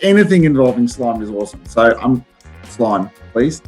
Anything involving slime is awesome. So I'm slime, please.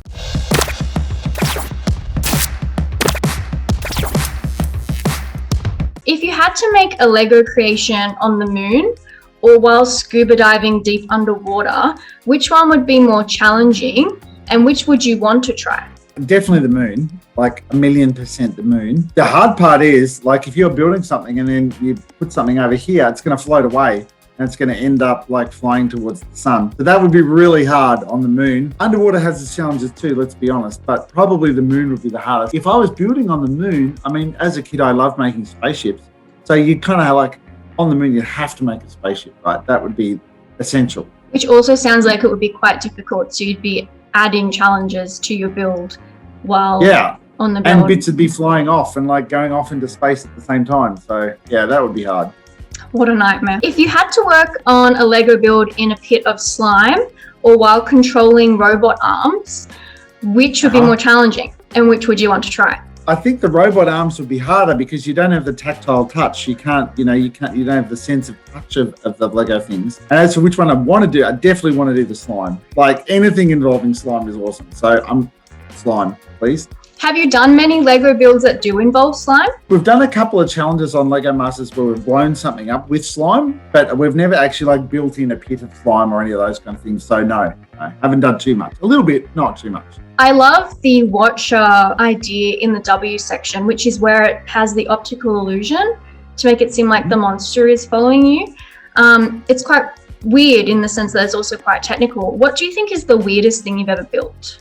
If you had to make a Lego creation on the moon or while scuba diving deep underwater, which one would be more challenging and which would you want to try? Definitely the moon, like 1,000,000% the moon. The hard part is, like, if you're building something and then you put something over here, it's going to float away and it's going to end up like flying towards the sun. So that would be really hard on the moon. Underwater has its challenges too, let's be honest, but probably the moon would be the hardest. If I was building on the moon, I mean, as a kid, I loved making spaceships. So you kind of like, on the moon, you have to make a spaceship, right? That would be essential. Which also sounds like it would be quite difficult. So you'd be adding challenges to your build while on the build. And bits would be flying off and like going off into space at the same time. So yeah, that would be hard. What a nightmare. If you had to work on a Lego build in a pit of slime or while controlling robot arms, which would be more challenging and which would you want to try? I think the robot arms would be harder because you don't have the tactile touch. You don't have the sense of touch of the Lego things. And as for which one I want to do, I definitely want to do the slime. Like anything involving slime is awesome. So I'm slime, please. Have you done many Lego builds that do involve slime? We've done a couple of challenges on Lego Masters where we've blown something up with slime, but we've never actually like built in a pit of slime or any of those kind of things. So no, haven't done too much. A little bit, not too much. I love the watcher idea in the W section, which is where it has the optical illusion to make it seem like the monster is following you. It's quite weird in the sense that it's also quite technical. What do you think is the weirdest thing you've ever built?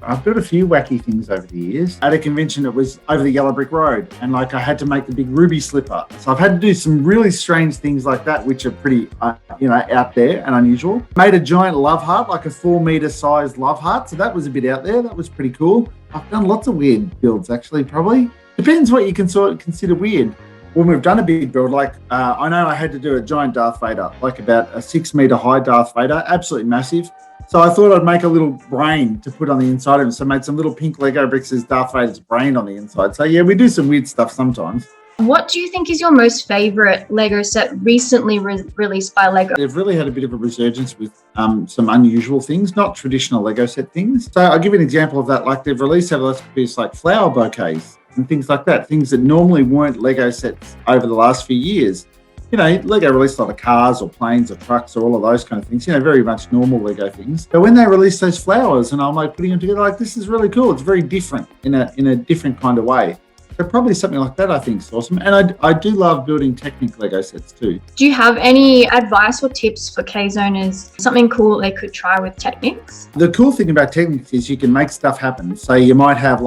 I've built a few wacky things over the years. At a convention, it was over the yellow brick road, and like I had to make the big ruby slipper. So I've had to do some really strange things like that, which are pretty, out there and unusual. Made a giant love heart, like a 4-meter sized love heart. So that was a bit out there. That was pretty cool. I've done lots of weird builds, actually, probably. Depends what you can sort of consider weird. When we've done a big build, like I know I had to do a giant Darth Vader, like about a 6-meter high Darth Vader, absolutely massive. So I thought I'd make a little brain to put on the inside of it. So I made some little pink Lego bricks as Darth Vader's brain on the inside. So yeah, we do some weird stuff sometimes. What do you think is your most favorite Lego set recently released by Lego? They've really had a bit of a resurgence with some unusual things, not traditional Lego set things. So I'll give you an example of that. Like they've released these like flower bouquets and things like that, things that normally weren't Lego sets over the last few years. You know, Lego released a lot of cars or planes or trucks or all of those kind of things, very much normal Lego things. But when they released those flowers and I'm like putting them together, like this is really cool. It's very different in a different kind of way. So probably something like that I think is awesome. And I do love building Technic Lego sets too. Do you have any advice or tips for case owners? Something cool they could try with Technics? The cool thing about Technics is you can make stuff happen. So you might have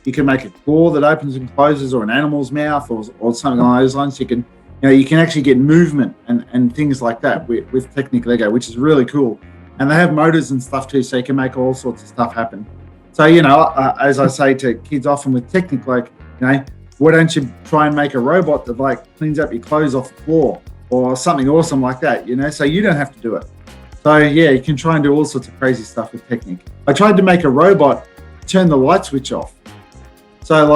you can make a claw that opens and closes or an animal's mouth or something along those lines. You can actually get movement and things like that with Technic Lego, which is really cool. And they have motors and stuff too, so you can make all sorts of stuff happen. So, as I say to kids often with Technic, why don't you try and make a robot that cleans up your clothes off the floor or something awesome like that, so you don't have to do it. So yeah, you can try and do all sorts of crazy stuff with Technic. I tried to make a robot turn the light switch off. So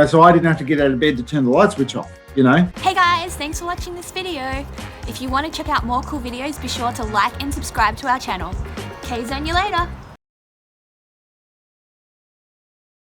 so I didn't have to get out of bed to turn the light switch off. Hey guys, thanks for watching this video. If you want to check out more cool videos, be sure to like and subscribe to our channel. K-Zone you later.